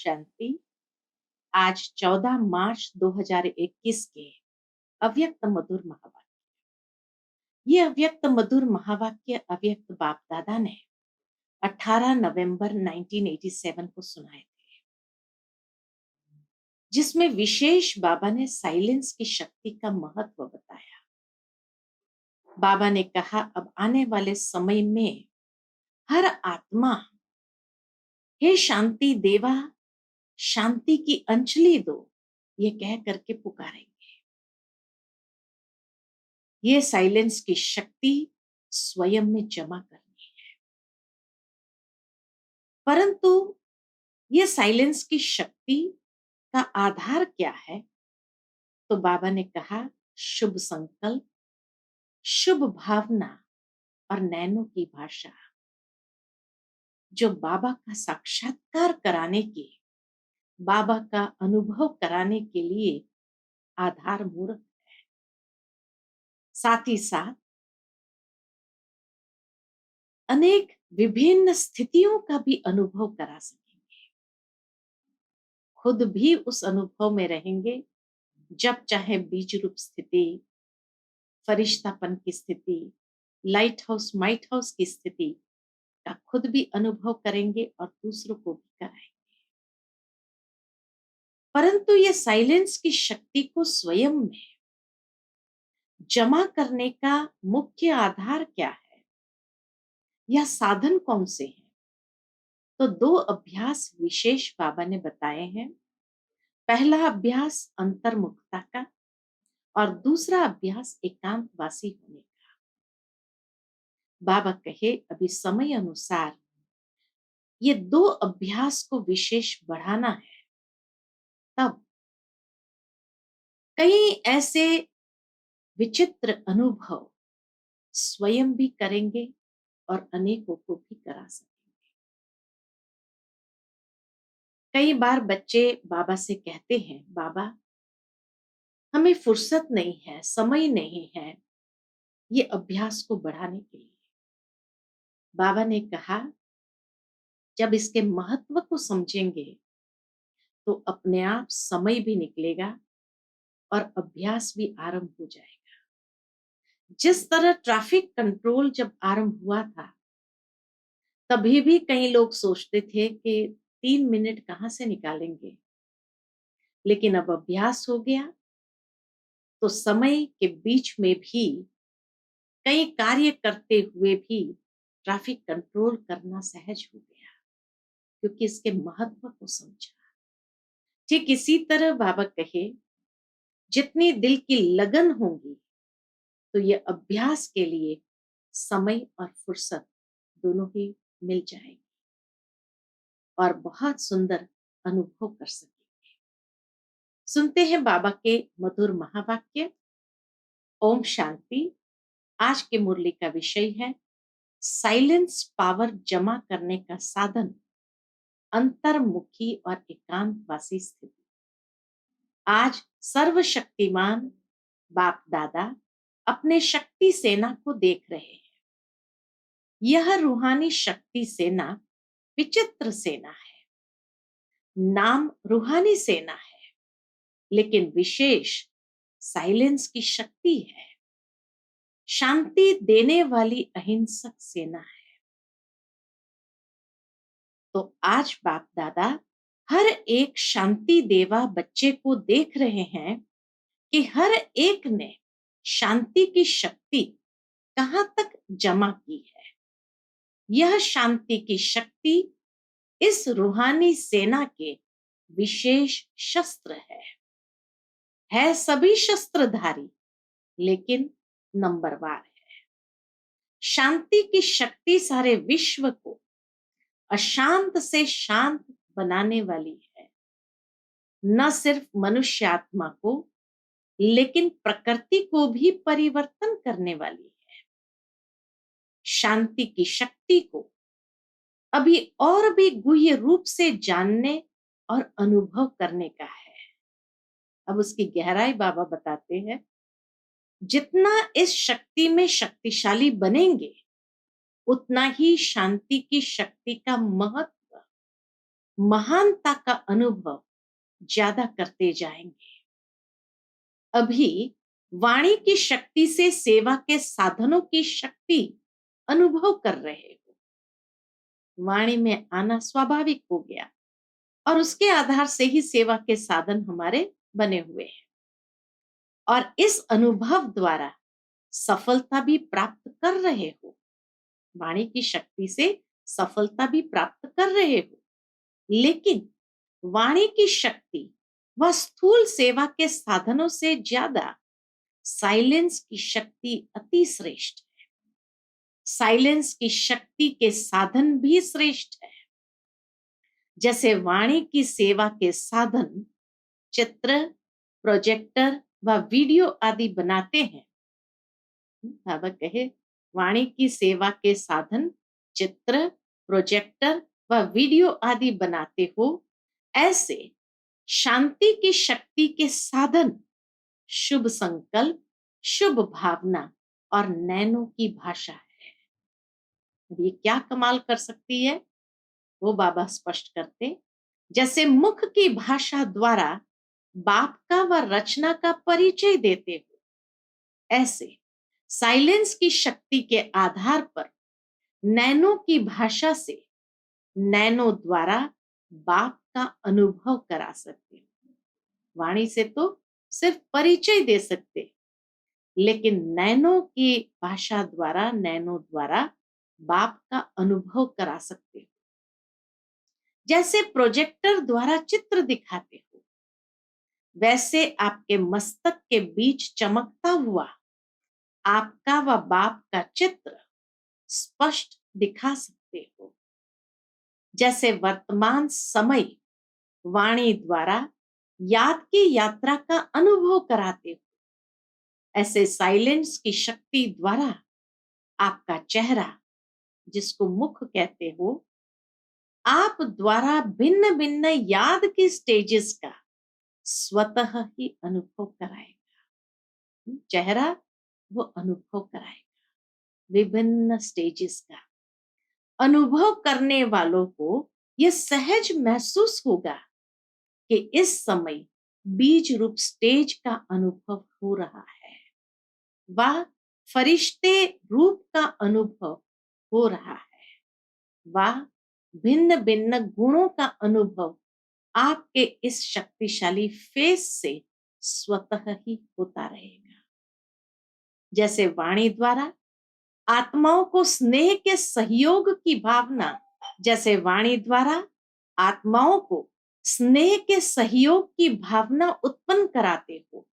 शांति। आज 14 मार्च 2021 के अव्यक्त मधुर महावाक्य। ये अव्यक्त मधुर महावाक्य अव्यक्त बाप दादा ने 18 नवंबर 1987 को सुनाए थे, जिसमें विशेष बाबा ने साइलेंस की शक्ति का महत्व बताया। बाबा ने कहा, अब आने वाले समय में हर आत्मा हे शांति देवा, शांति की अंजलि दो, ये कह करके पुकारेंगे। ये साइलेंस की शक्ति स्वयं में जमा करनी है, परंतु ये साइलेंस की शक्ति का आधार क्या है? तो बाबा ने कहा, शुभ संकल्प, शुभ भावना और नैनो की भाषा, जो बाबा का साक्षात्कार कराने के, बाबा का अनुभव कराने के लिए आधार मूर्त है। साथ ही साथ अनेक विभिन्न स्थितियों का भी अनुभव करा सकेंगे, खुद भी उस अनुभव में रहेंगे। जब चाहे बीज रूप स्थिति, फरिश्तापन की स्थिति, लाइट हाउस माइट हाउस की स्थिति का खुद भी अनुभव करेंगे और दूसरों को भी कराएंगे। परंतु ये साइलेंस की शक्ति को स्वयं में जमा करने का मुख्य आधार क्या है, या साधन कौन से हैं? तो दो अभ्यास विशेष बाबा ने बताए हैं। पहला अभ्यास अंतर्मुखता का और दूसरा अभ्यास एकांतवासी होने का। बाबा कहे, अभी समय अनुसार ये दो अभ्यास को विशेष बढ़ाना है। तब कई ऐसे विचित्र अनुभव स्वयं भी करेंगे और अनेकों को भी करा सकेंगे। कई बार बच्चे बाबा से कहते हैं, बाबा हमें फुर्सत नहीं है, समय नहीं है ये अभ्यास को बढ़ाने के लिए। बाबा ने कहा, जब इसके महत्व को समझेंगे तो अपने आप समय भी निकलेगा और अभ्यास भी आरंभ हो जाएगा। जिस तरह ट्रैफिक कंट्रोल जब आरंभ हुआ था, तभी भी कई लोग सोचते थे कि 3 मिनट कहाँ से निकालेंगे, लेकिन अब अभ्यास हो गया तो समय के बीच में भी कई कार्य करते हुए भी ट्रैफिक कंट्रोल करना सहज हो गया, क्योंकि इसके महत्व को समझा। ठीक इसी तरह बाबा कहे, जितनी दिल की लगन होगी तो ये अभ्यास के लिए समय और फुर्सत दोनों ही मिल जाएगी और बहुत सुंदर अनुभव कर सकेंगे। सुनते हैं बाबा के मधुर महावाक्य। ओम शांति। आज के मुरली का विषय है साइलेंस पावर जमा करने का साधन, अंतर्मुखी और एकांतवासी स्थिति। आज सर्वशक्तिमान बाप दादा अपने शक्ति सेना को देख रहे हैं। यह रूहानी शक्ति सेना विचित्र सेना है। नाम रूहानी सेना है, लेकिन विशेष साइलेंस की शक्ति है। शांति देने वाली अहिंसक सेना है। तो आज बाप दादा हर एक शांति देवा बच्चे को देख रहे हैं कि हर एक ने शांति की शक्ति कहां तक जमा की है। यह शांति की शक्ति इस रूहानी सेना के विशेष शस्त्र है सभी शस्त्रधारी, लेकिन नंबरवार है। शांति की शक्ति सारे विश्व को अशांत से शांत बनाने वाली है। न सिर्फ मनुष्य आत्मा को, लेकिन प्रकृति को भी परिवर्तन करने वाली है। शांति की शक्ति को अभी और भी गुह्य रूप से जानने और अनुभव करने का है। अब उसकी गहराई बाबा बताते हैं। जितना इस शक्ति में शक्तिशाली बनेंगे, उतना ही शांति की शक्ति का महत्व महानता का अनुभव ज्यादा करते जाएंगे। अभी वाणी की शक्ति से सेवा के साधनों की शक्ति अनुभव कर रहे हो। वाणी में आना स्वाभाविक हो गया और उसके आधार से ही सेवा के साधन हमारे बने हुए हैं। और इस अनुभव द्वारा सफलता भी प्राप्त कर रहे हो। वाणी की शक्ति से सफलता भी प्राप्त कर रहे हो, लेकिन वाणी की शक्ति व स्थूल सेवा के साधनों से ज्यादा साइलेंस की शक्ति अति श्रेष्ठ है। साइलेंस की शक्ति के साधन भी श्रेष्ठ है। जैसे वाणी की सेवा के साधन चित्र, प्रोजेक्टर व वीडियो आदि बनाते हैं। बाबा कहे वाणी की सेवा के साधन चित्र, प्रोजेक्टर व वीडियो आदि बनाते हो, ऐसे शांति की शक्ति के साधन शुभ संकल्प, शुभ भावना और नैनो की भाषा है। ये क्या कमाल कर सकती है वो बाबा स्पष्ट करते। जैसे मुख की भाषा द्वारा बाप का व रचना का परिचय देते हो, ऐसे साइलेंस की शक्ति के आधार पर नैनो की भाषा से नैनो द्वारा बाप का अनुभव करा सकते हो। वाणी से तो सिर्फ परिचय दे सकते, लेकिन नैनो की भाषा द्वारा, नैनो द्वारा बाप का अनुभव करा सकते हो। जैसे प्रोजेक्टर द्वारा चित्र दिखाते हो, वैसे आपके मस्तक के बीच चमकता हुआ आपका व बाप का चित्र स्पष्ट दिखा सकते हो। जैसे वर्तमान समय वाणी द्वारा याद की यात्रा का अनुभव कराते हो, ऐसे साइलेंस की शक्ति द्वारा आपका चेहरा, जिसको मुख कहते हो, आप द्वारा भिन्न भिन्न याद की स्टेजेस का स्वतः ही अनुभव कराएगा। चेहरा वो अनुभव कराएगा विभिन्न स्टेजेस का। अनुभव करने वालों को यह सहज महसूस होगा कि इस समय बीज रूप स्टेज का अनुभव हो रहा है, वह फरिश्ते रूप का अनुभव हो रहा है, वह भिन्न भिन्न गुणों का अनुभव आपके इस शक्तिशाली फेस से स्वतः ही होता रहेगा। जैसे वाणी द्वारा आत्माओं को स्नेह के सहयोग की भावना, जैसे वाणी द्वारा आत्माओं को स्नेह के सहयोग की भावना उत्पन्न कराते हो,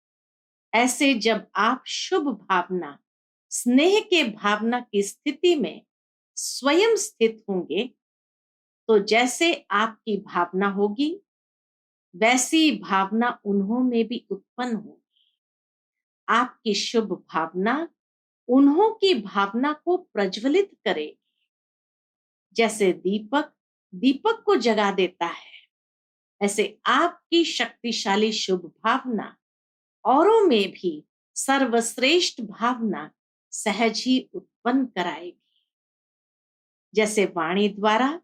ऐसे जब आप शुभ भावना, स्नेह के भावना की स्थिति में स्वयं स्थित होंगे, तो जैसे आपकी भावना होगी वैसी भावना उन्हों में भी उत्पन्न होगी। आपकी शुभ भावना उन्हों की भावना को प्रज्वलित करेगी। जैसे दीपक दीपक को जगा देता है, ऐसे आपकी शक्तिशाली शुभ भावना औरों में भी सर्वश्रेष्ठ भावना सहज ही उत्पन्न कराएगी। जैसे वाणी द्वारा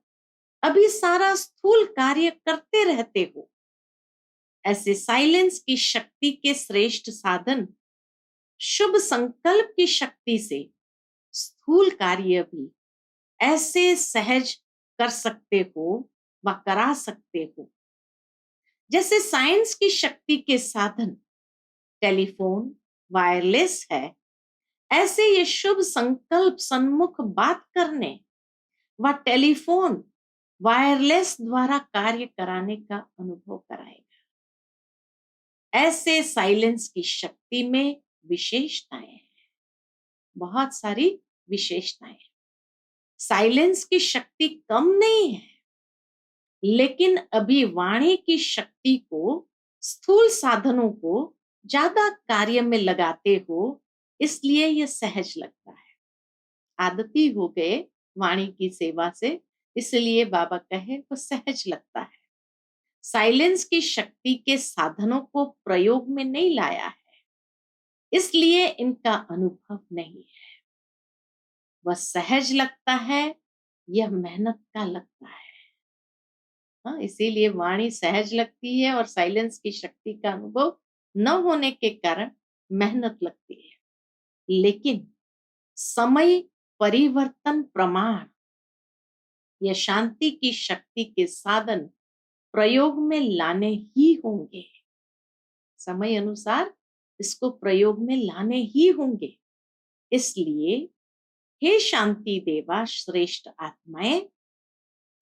अभी सारा स्थूल कार्य करते रहते हो, ऐसे साइलेंस की शक्ति के श्रेष्ठ साधन शुभ संकल्प की शक्ति से स्थूल कार्य भी ऐसे सहज कर सकते हो व करा सकते हो। जैसे साइंस की शक्ति के साधन टेलीफोन वायरलेस है, ऐसे ये शुभ संकल्प सन्मुख बात करने व टेलीफोन वायरलेस द्वारा कार्य कराने का अनुभव कराएगा। ऐसे साइलेंस की शक्ति में विशेषताएं हैं, बहुत सारी विशेषताएं। साइलेंस की शक्ति कम नहीं है, लेकिन अभी वाणी की शक्ति को, स्थूल साधनों को ज्यादा कार्य में लगाते हो, इसलिए यह सहज लगता है। आदती हो गए वाणी की सेवा से, इसलिए बाबा कहे वो सहज लगता है। साइलेंस की शक्ति के साधनों को प्रयोग में नहीं लाया है, इसलिए इनका अनुभव नहीं है। वह सहज लगता है, यह मेहनत का लगता है। हाँ, इसीलिए वाणी सहज लगती है और साइलेंस की शक्ति का अनुभव न होने के कारण मेहनत लगती है। लेकिन समय, परिवर्तन, प्रमाण या शांति की शक्ति के साधन प्रयोग में लाने ही होंगे। समय अनुसार इसको प्रयोग में लाने ही होंगे। इसलिए हे शांति देवा, श्रेष्ठ आत्माएं,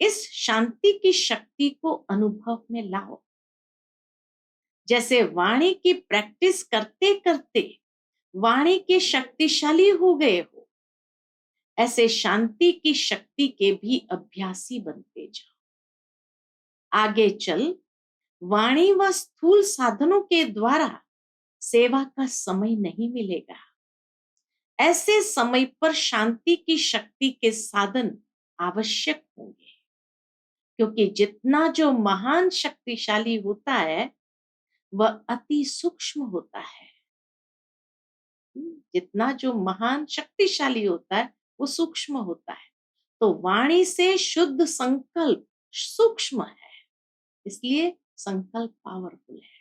इस शांति की शक्ति को अनुभव में लाओ। जैसे वाणी की प्रैक्टिस करते करते वाणी के शक्तिशाली हो गए हो, ऐसे शांति की शक्ति के भी अभ्यासी बनते जाओ। आगे चल वाणी व स्थूल साधनों के द्वारा सेवा का समय नहीं मिलेगा। ऐसे समय पर शांति की शक्ति के साधन आवश्यक होंगे, क्योंकि जितना जो महान शक्तिशाली होता है वह अति सूक्ष्म होता है। जितना जो महान शक्तिशाली होता है वो सूक्ष्म होता है। तो वाणी से शुद्ध संकल्प सूक्ष्म है, इसलिए संकल्प पावरफुल है।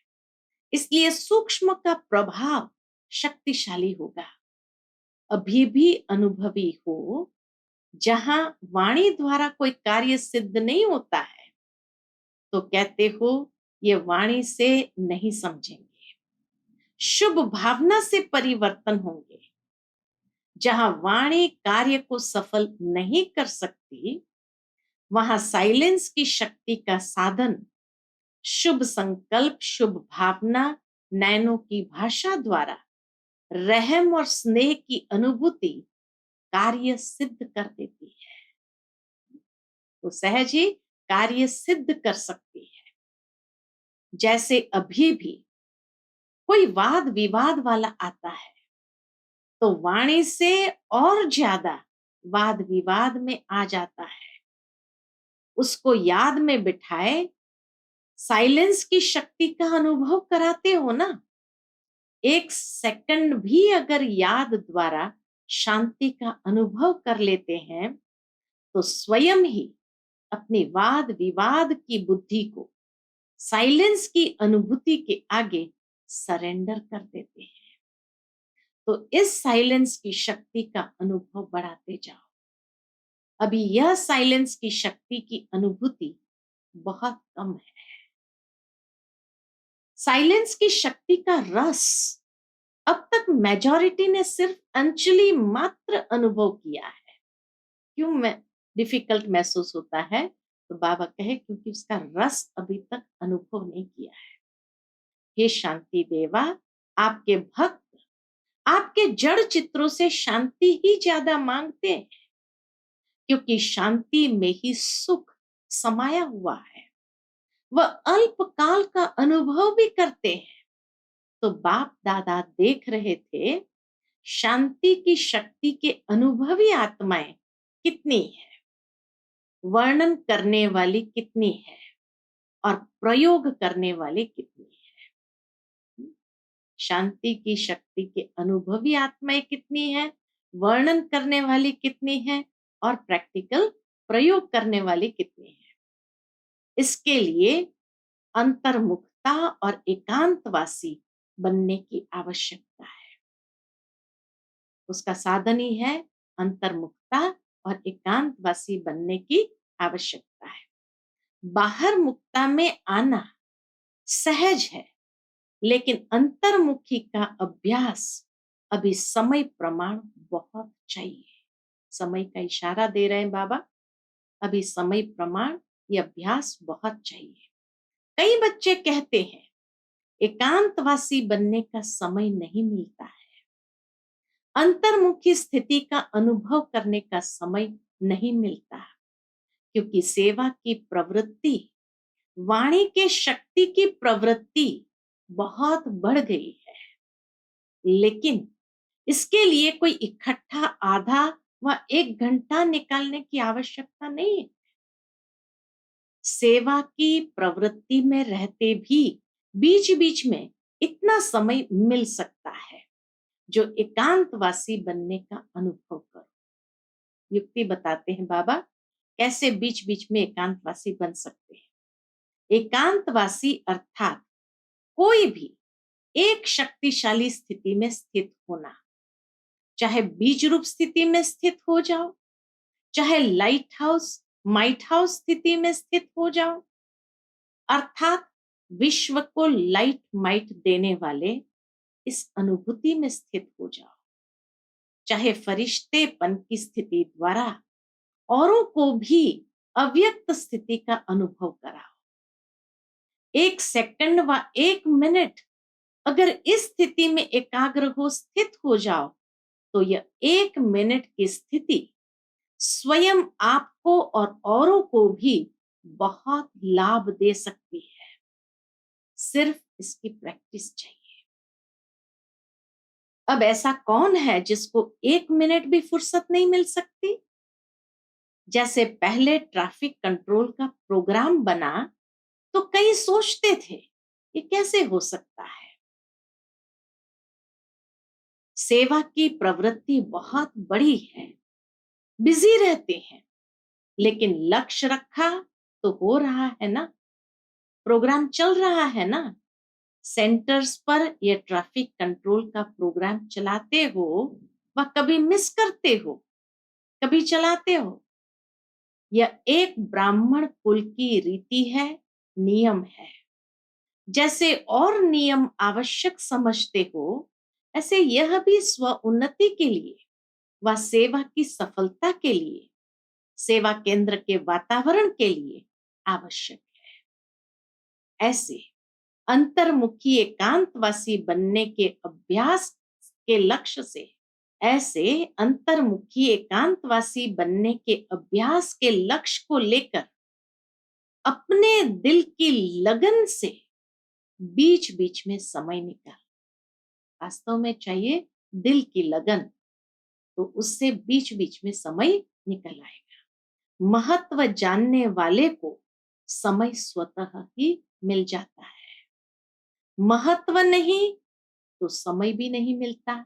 इसलिए सूक्ष्म का प्रभाव शक्तिशाली होगा। अभी भी अनुभवी हो, जहां वाणी द्वारा कोई कार्य सिद्ध नहीं होता है, तो कहते हो ये वाणी से नहीं समझेंगे। शुभ भावना से परिवर्तन होंगे। जहां वाणी कार्य को सफल नहीं कर सकती, वहां साइलेंस की शक्ति का साधन शुभ संकल्प, शुभ भावना, नैनों की भाषा द्वारा रहम और स्नेह की अनुभूति कार्य सिद्ध कर देती है। तो सहज ही कार्य सिद्ध कर सकती है। जैसे अभी भी कोई वाद विवाद वाला आता है, तो वाणी से और ज्यादा वाद विवाद में आ जाता है। उसको याद में बिठाए साइलेंस की शक्ति का अनुभव कराते हो ना। एक सेकंड भी अगर याद द्वारा शांति का अनुभव कर लेते हैं, तो स्वयं ही अपनी वाद विवाद की बुद्धि को साइलेंस की अनुभूति के आगे सरेंडर कर देते हैं। तो इस साइलेंस की शक्ति का अनुभव बढ़ाते जाओ। अभी यह साइलेंस की शक्ति की अनुभूति बहुत कम है। साइलेंस की शक्ति का रस अब तक मेजॉरिटी ने सिर्फ अंचली मात्र अनुभव किया है। क्यों मैं डिफिकल्ट महसूस होता है? तो बाबा कहे क्योंकि उसका रस अभी तक अनुभव नहीं किया है। हे शांति देवा, आपके भक्त आपके जड़ चित्रों से शांति ही ज्यादा मांगते हैं, क्योंकि शांति में ही सुख समाया हुआ है। वह अल्पकाल का अनुभव भी करते हैं। तो बाप दादा देख रहे थे शांति की शक्ति के अनुभवी आत्माएं कितनी है, वर्णन करने वाली कितनी है और प्रयोग करने वाली कितनी है। शांति की शक्ति के अनुभवी आत्माएं कितनी है, वर्णन करने वाली कितनी है और प्रैक्टिकल प्रयोग करने वाली कितनी है। इसके लिए अंतर्मुखता और एकांतवासी बनने की आवश्यकता है। उसका साधन ही है अंतर्मुखता और एकांतवासी बनने की आवश्यकता है। बाहर मुक्ता में आना सहज है, लेकिन अंतर्मुखी का अभ्यास अभी समय प्रमाण बहुत चाहिए। समय का इशारा दे रहे हैं बाबा, अभी समय प्रमाण ये अभ्यास बहुत चाहिए। कई बच्चे कहते हैं एकांतवासी बनने का समय नहीं मिलता है, अंतर्मुखी स्थिति का अनुभव करने का समय नहीं मिलता, क्योंकि सेवा की प्रवृत्ति, वाणी के शक्ति की प्रवृत्ति बहुत बढ़ गई है। लेकिन इसके लिए कोई इकट्ठा आधा व 1 घंटा निकालने की आवश्यकता नहीं है। सेवा की प्रवृत्ति में रहते भी बीच बीच में इतना समय मिल सकता है जो एकांतवासी बनने का अनुभव करो। युक्ति बताते हैं बाबा कैसे बीच बीच में एकांतवासी बन सकते हैं। एकांतवासी अर्थात कोई भी एक शक्तिशाली स्थिति में स्थित होना, चाहे बीज रूप स्थिति में स्थित हो जाओ, चाहे लाइट हाउस माइट हाउस स्थिति में स्थित हो जाओ, अर्थात विश्व को लाइट माइट देने वाले इस अनुभूति में स्थित हो जाओ, चाहे फरिश्तेपन की स्थिति द्वारा औरों को भी अव्यक्त स्थिति का अनुभव कराओ। एक सेकंड व एक मिनट अगर इस स्थिति में एकाग्र हो स्थित हो जाओ तो यह एक मिनट की स्थिति स्वयं आपको और औरों को भी बहुत लाभ दे सकती है। सिर्फ इसकी प्रैक्टिस चाहिए। अब ऐसा कौन है जिसको एक मिनट भी फुर्सत नहीं मिल सकती? जैसे पहले ट्रैफिक कंट्रोल का प्रोग्राम बना तो कई सोचते थे ये कैसे हो सकता है। सेवा की प्रवृत्ति बहुत बड़ी है, बिजी रहते हैं, लेकिन लक्ष्य रखा तो हो रहा है ना, प्रोग्राम चल रहा है ना। सेंटर्स पर यह ट्रैफिक कंट्रोल का प्रोग्राम चलाते हो व कभी मिस करते हो, कभी चलाते हो। यह एक ब्राह्मण कुल की रीति है, नियम है। जैसे और नियम आवश्यक समझते हो, ऐसे यह भी स्व उन्नति के लिए व सेवा की सफलता के लिए, सेवा केंद्र के वातावरण के लिए आवश्यक है। ऐसे अंतर्मुखी एकांतवासी बनने के अभ्यास के लक्ष्य से, ऐसे अंतर्मुखी एकांतवासी बनने के अभ्यास के लक्ष्य को लेकर अपने दिल की लगन से बीच बीच में समय निकाल। वास्तव में चाहिए दिल की लगन, तो उससे बीच बीच में समय निकल आएगा। महत्व जानने वाले को समय स्वतः ही मिल जाता है। महत्व नहीं तो समय भी नहीं मिलता।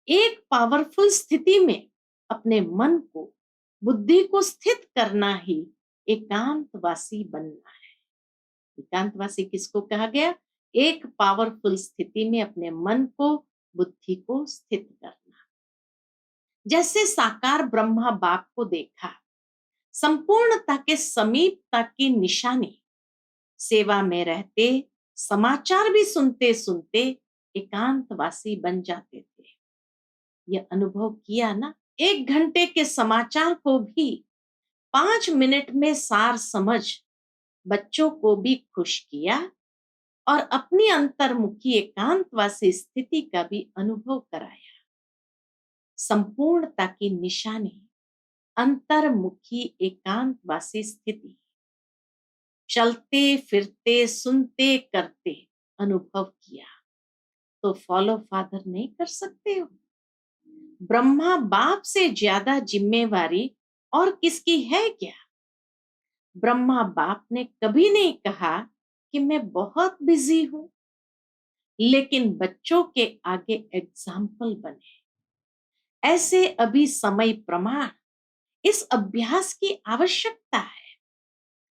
एक पावरफुल स्थिति में अपने मन को, बुद्धि को स्थित करना ही एकांतवासी बनना है। एकांतवासी किसको कहा गया? एक पावरफुल स्थिति में अपने मन को, बुद्धि को स्थित करना। जैसे साकार ब्रह्मा बाप को देखा, संपूर्णता के समीपता की निशानी, सेवा में रहते समाचार भी सुनते सुनते एकांतवासी बन जाते थे। यह अनुभव किया ना। 1 घंटे के समाचार को भी 5 मिनट में सार समझ बच्चों को भी खुश किया और अपनी अंतर्मुखी एकांतवासी स्थिति का भी अनुभव कराया। संपूर्णता की निशानी अंतर्मुखी एकांतवासी स्थिति। चलते फिरते सुनते करते अनुभव किया तो फॉलो फादर नहीं कर सकते हो। ब्रह्मा बाप से ज्यादा जिम्मेवारी और किसकी है क्या? ब्रह्मा बाप ने कभी नहीं कहा कि मैं बहुत बिजी हूं, लेकिन बच्चों के आगे एग्जाम्पल बने। ऐसे अभी समय प्रमाण इस अभ्यास की आवश्यकता है।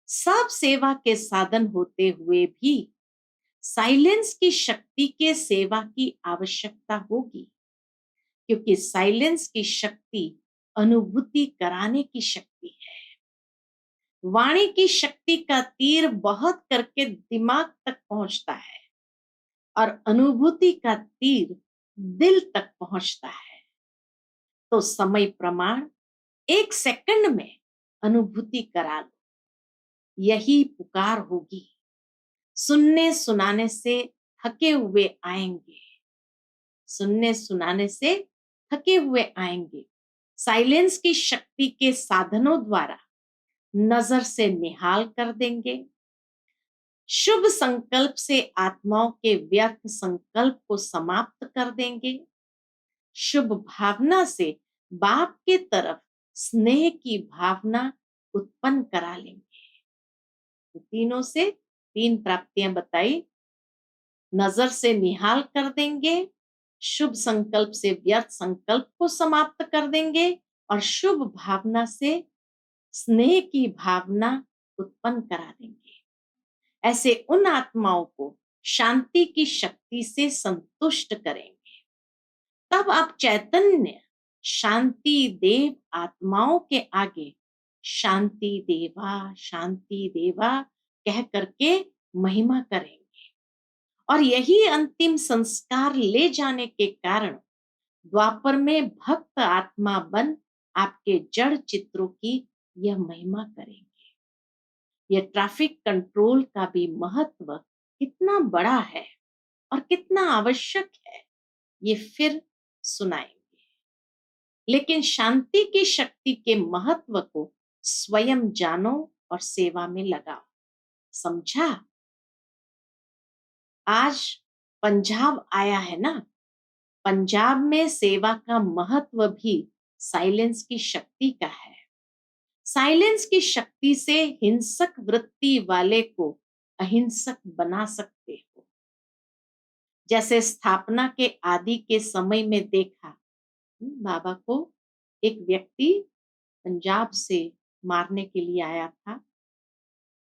सब सेवा के साधन होते हुए भी साइलेंस की शक्ति के सेवा की आवश्यकता होगी, क्योंकि साइलेंस की शक्ति अनुभूति कराने की शक्ति है। वाणी की शक्ति का तीर बहुत करके दिमाग तक पहुंचता है और अनुभूति का तीर दिल तक पहुंचता है। तो समय प्रमाण 1 सेकंड में अनुभूति करा लो, यही पुकार होगी। सुनने सुनाने से थके हुए आएंगे, सुनने सुनाने से थके हुए आएंगे। साइलेंस की शक्ति के साधनों द्वारा नजर से निहाल कर देंगे। शुभ संकल्प से आत्माओं के व्यर्थ संकल्प को समाप्त कर देंगे। शुभ भावना से बाप के तरफ स्नेह की भावना उत्पन्न करा लेंगे। तो तीनों से 3 प्राप्तियां बताई। नजर से निहाल कर देंगे, शुभ संकल्प से व्यर्थ संकल्प को समाप्त कर देंगे और शुभ भावना से स्नेह की भावना उत्पन्न करा देंगे। ऐसे उन आत्माओं को शांति की शक्ति से संतुष्ट करेंगे। तब आप चैतन्य शांति देव आत्माओं के आगे शांति देवा कह करके महिमा करेंगे। और यही अंतिम संस्कार ले जाने के कारण द्वापर में भक्त आत्मा बन आपके जड़ चित्रों की यह महिमा करेंगे। यह ट्रैफिक कंट्रोल का भी महत्व कितना बड़ा है और कितना आवश्यक है, ये फिर सुनाएंगे। लेकिन शांति की शक्ति के महत्व को स्वयं जानो और सेवा में लगाओ। समझा? आज पंजाब आया है ना, पंजाब में सेवा का महत्व भी साइलेंस की शक्ति का है। साइलेंस की शक्ति से हिंसक वृत्ति वाले को अहिंसक बना सकते हो। जैसे स्थापना के आदि के समय में देखा, बाबा को एक व्यक्ति पंजाब से मारने के लिए आया था,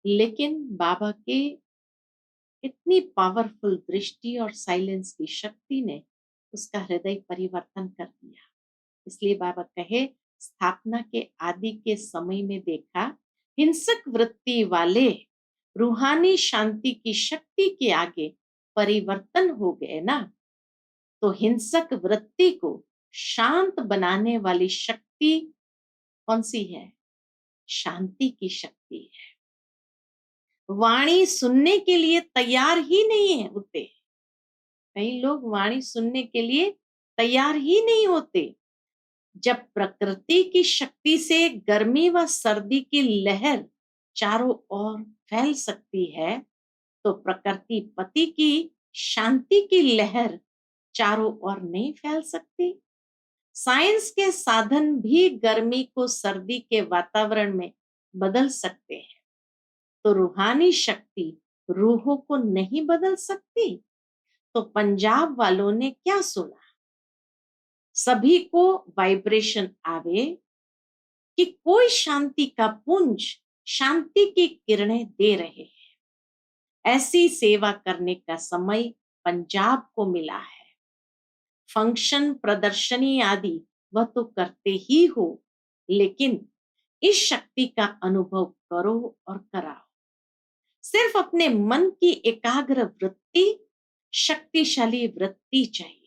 लेकिन बाबा के इतनी पावरफुल दृष्टि और साइलेंस की शक्ति ने उसका हृदय परिवर्तन कर दिया। इसलिए बाबा कहे, स्थापना के आदि के समय में देखा, हिंसक वृत्ति वाले रूहानी शांति की शक्ति के आगे परिवर्तन हो गए ना, तो हिंसक वृत्ति को शांत बनाने वाली शक्ति कौन सी है? शांति की शक्ति है। वाणी सुनने के लिए तैयार ही नहीं है होते। कई लोग वाणी सुनने के लिए तैयार ही नहीं होते। जब प्रकृति की शक्ति से गर्मी व सर्दी की लहर चारों ओर फैल सकती है, तो प्रकृति पति की शांति की लहर चारों ओर नहीं फैल सकती। साइंस के साधन भी गर्मी को सर्दी के वातावरण में बदल सकते हैं, तो रूहानी शक्ति रूहों को नहीं बदल सकती। तो पंजाब वालों ने क्या सुना? सभी को वाइब्रेशन आवे कि कोई शांति का पुंज शांति की किरणें दे रहे हैं। ऐसी सेवा करने का समय पंजाब को मिला है। फंक्शन, प्रदर्शनी आदि वह तो करते ही हो, लेकिन इस शक्ति का अनुभव करो और कराओ। सिर्फ अपने मन की एकाग्र वृत्ति, शक्तिशाली वृत्ति चाहिए।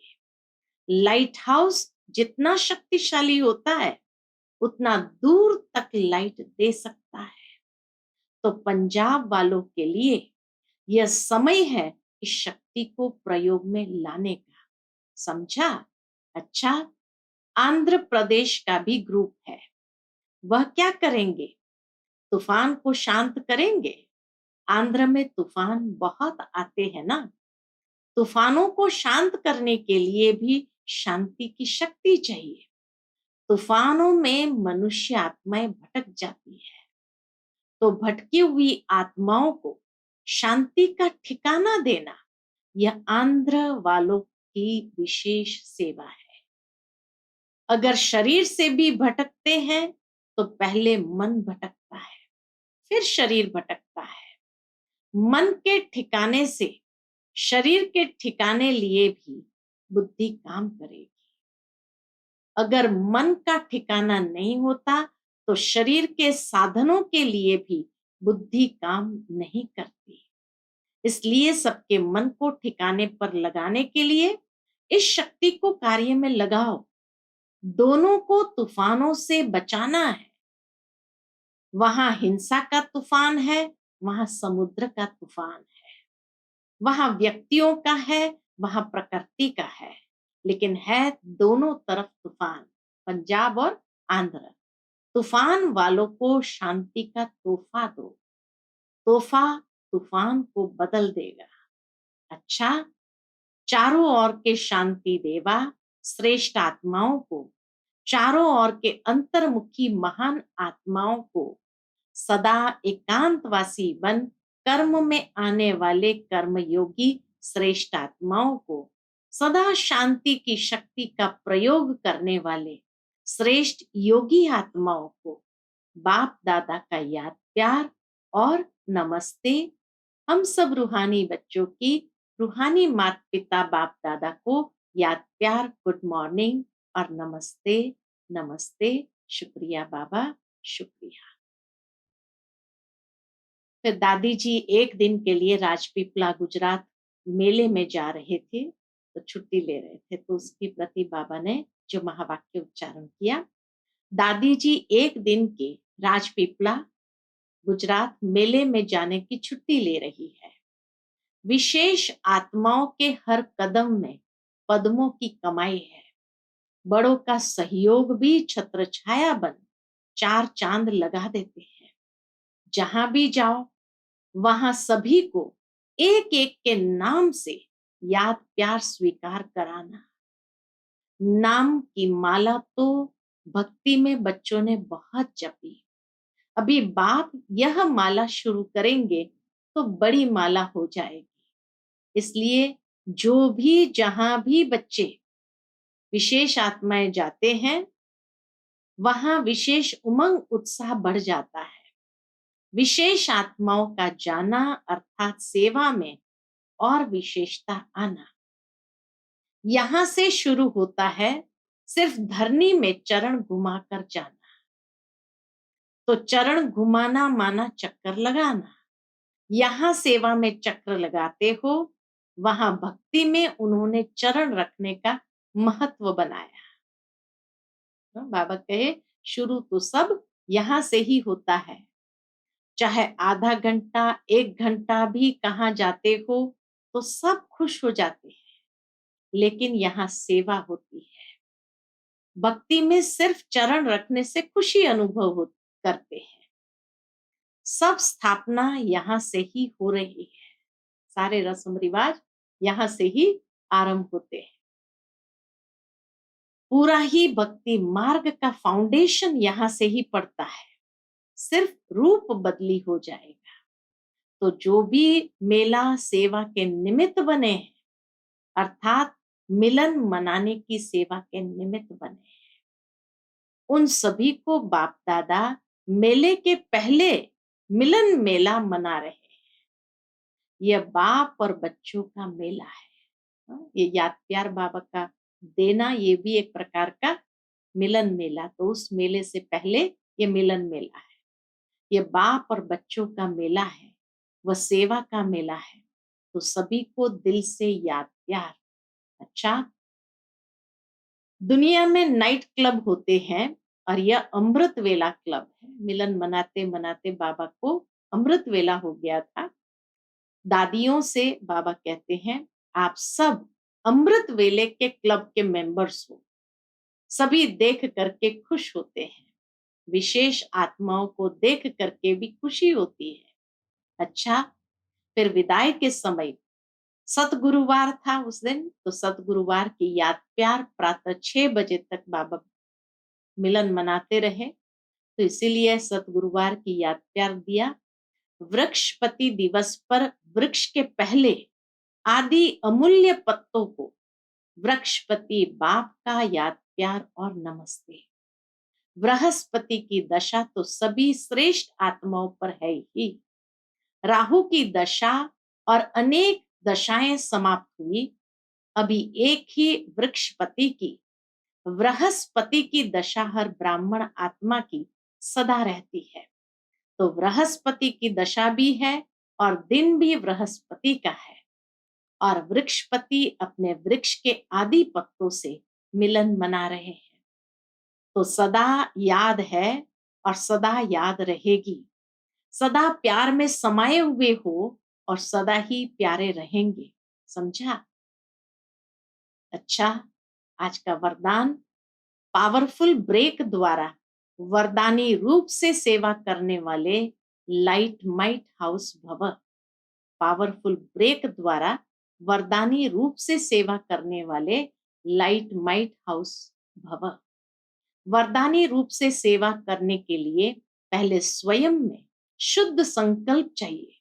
लाइट हाउस जितना शक्तिशाली होता है, उतना दूर तक लाइट दे सकता है। तो पंजाब वालों के लिए यह समय है इस शक्ति को प्रयोग में लाने का। समझा? अच्छा, आंध्र प्रदेश का भी ग्रुप है। वह क्या करेंगे? तूफान को शांत करेंगे। आंध्र में तूफान बहुत आते हैं ना, तूफानों को शांत करने के लिए भी शांति की शक्ति चाहिए। तूफानों में मनुष्य आत्माएं भटक जाती है, तो भटकी हुई आत्माओं को शांति का ठिकाना देना, यह आंध्र वालों की विशेष सेवा है। अगर शरीर से भी भटकते हैं, तो पहले मन भटकता है, फिर शरीर भटकता है। मन के ठिकाने से शरीर के ठिकाने लिए भी बुद्धि काम करेगी। अगर मन का ठिकाना नहीं होता, तो शरीर के साधनों के लिए भी बुद्धि काम नहीं करती। इसलिए सबके मन को ठिकाने पर लगाने के लिए इस शक्ति को कार्य में लगाओ। दोनों को तूफानों से बचाना है। वहां हिंसा का तूफान है, वहां समुद्र का तूफान है। वहां व्यक्तियों का है, वहां प्रकृति का है, लेकिन है दोनों तरफ तूफान, पंजाब और आंध्र। तूफान वालों को शांति का तोहफा दो। तोहफा तूफान को बदल देगा। अच्छा, चारों ओर के शांति देवा श्रेष्ठ आत्माओं को, चारों ओर के अंतर्मुखी महान आत्माओं को सदा एकांतवासी बन कर्म में आने वाले कर्मयोगी श्रेष्ठ आत्माओं को, सदा शांति की शक्ति का प्रयोग करने वाले श्रेष्ठ योगी आत्माओं को बाप दादा का याद प्यार और नमस्ते हम सब रूहानी बच्चों की रूहानी माता पिता बाप दादा को याद प्यार गुड मॉर्निंग और नमस्ते। नमस्ते। शुक्रिया बाबा, शुक्रिया। फिर दादी जी एक दिन के लिए राजपीपला गुजरात मेले में जा रहे थे, तो छुट्टी ले रहे थे, तो उसके प्रति बाबा ने जो महावाक्य उच्चारण किया, दादी जी एक दिन के राजपीपला गुजरात मेले में जाने की छुट्टी ले रही है। विशेष आत्माओं के हर कदम में पद्मों की कमाई है। बड़ों का सहयोग भी छत्र छाया बन चार चांद लगा देते हैं। जहां भी जाओ वहां सभी को एक एक के नाम से याद प्यार स्वीकार कराना। नाम की माला तो भक्ति में बच्चों ने बहुत जपी। अभी बाप यह माला शुरू करेंगे तो बड़ी माला हो जाएगी। इसलिए जो भी जहां भी बच्चे विशेष आत्माएं जाते हैं, वहां विशेष उमंग उत्साह बढ़ जाता है। विशेष आत्माओं का जाना अर्थात सेवा में और विशेषता आना। यहां से शुरू होता है सिर्फ धरनी में चरण घुमाकर जाना। तो चरण घुमाना माना चक्कर लगाना। यहां सेवा में चक्र लगाते हो, वहां भक्ति में उन्होंने चरण रखने का महत्व बनाया। बाबा कहे शुरू तो सब यहां से ही होता है। चाहे आधा घंटा 1 घंटा भी कहाँ जाते हो तो सब खुश हो जाते हैं, लेकिन यहाँ सेवा होती है। भक्ति में सिर्फ चरण रखने से खुशी करते हैं। सब स्थापना यहाँ से ही हो रही है। सारे रस्म रिवाज यहाँ से ही आरंभ होते हैं। पूरा ही भक्ति मार्ग का फाउंडेशन यहाँ से ही पड़ता है। सिर्फ रूप बदली हो जाएगा। तो जो भी मेला सेवा के निमित्त बने हैं, अर्थात मिलन मनाने की सेवा के निमित्त बने हैं, उन सभी को बाप दादा मेले के पहले मिलन मेला मना रहे हैं। यह बाप और बच्चों का मेला है। ये याद प्यार बाबा का देना, ये भी एक प्रकार का मिलन मेला। तो उस मेले से पहले ये मिलन मेला है। ये बाप और बच्चों का मेला है, वह सेवा का मेला है। तो सभी को दिल से याद प्यार। अच्छा, दुनिया में नाइट क्लब होते हैं और यह अमृत वेला क्लब है। मिलन मनाते मनाते बाबा को अमृत वेला हो गया था। दादियों से बाबा कहते हैं आप सब अमृत वेले के क्लब के मेंबर्स हो। सभी देख करके खुश होते हैं। विशेष आत्माओं को देख करके भी खुशी होती है। अच्छा, फिर विदाई के समय सतगुरुवार था उस दिन, तो सतगुरुवार की याद प्यार प्रातः 6 बजे तक बाबा मिलन मनाते रहे। तो इसीलिए सतगुरुवार की याद प्यार दिया। वृक्षपति दिवस पर वृक्ष के पहले आदि अमूल्य पत्तों को वृक्षपति बाप का याद प्यार और नमस्ते। बृहस्पति की दशा तो सभी श्रेष्ठ आत्माओं पर है ही। राहु की दशा और अनेक दशाएं समाप्त हुई। अभी एक ही वृक्षपति की, बृहस्पति की दशा हर ब्राह्मण आत्मा की सदा रहती है। तो बृहस्पति की दशा भी है और दिन भी बृहस्पति का है। और वृक्षपति अपने वृक्ष के आदि पत्तों से मिलन मना रहे हैं। तो सदा याद है और सदा याद रहेगी। सदा प्यार में समाये हुए हो और सदा ही प्यारे रहेंगे। समझा? अच्छा, आज का वरदान, पावरफुल ब्रेक द्वारा वरदानी रूप से सेवा करने वाले लाइट माइट हाउस भव। पावरफुल ब्रेक द्वारा वरदानी रूप से सेवा करने वाले लाइट माइट हाउस भव। वरदानी रूप से सेवा करने के लिए पहले स्वयं में शुद्ध संकल्प चाहिए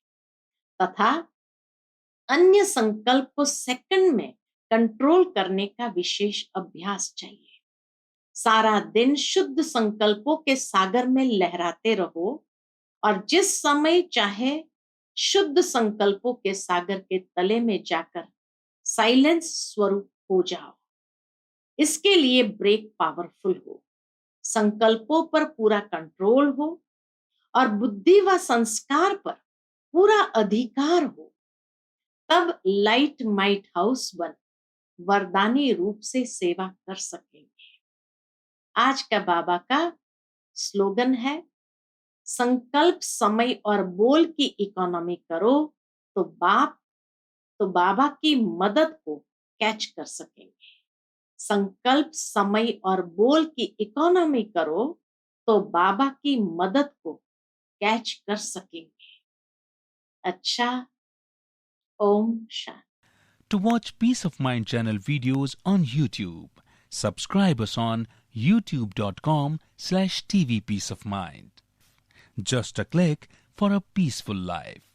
तथा अन्य संकल्प को सेकंड में कंट्रोल करने का विशेष अभ्यास चाहिए। सारा दिन शुद्ध संकल्पों के सागर में लहराते रहो और जिस समय चाहे शुद्ध संकल्पों के सागर के तले में जाकर साइलेंस स्वरूप हो जाओ। इसके लिए ब्रेक पावरफुल हो, संकल्पों पर पूरा कंट्रोल हो और बुद्धि व संस्कार पर पूरा अधिकार हो। तब लाइट माइट हाउस बन वरदानी रूप से सेवा कर सकेंगे। आज का बाबा का स्लोगन है, संकल्प समय और बोल की इकोनॉमी करो तो बाबा की मदद को कैच कर सकेंगे। संकल्प समय और बोल की इकोनॉमी करो तो बाबा की मदद को कैच कर सकेंगे। अच्छा, Om Shanti. To watch Peace of Mind channel videos on YouTube, subscribe us on youtube.com/tvpeaceofmind. Just a click for a peaceful life.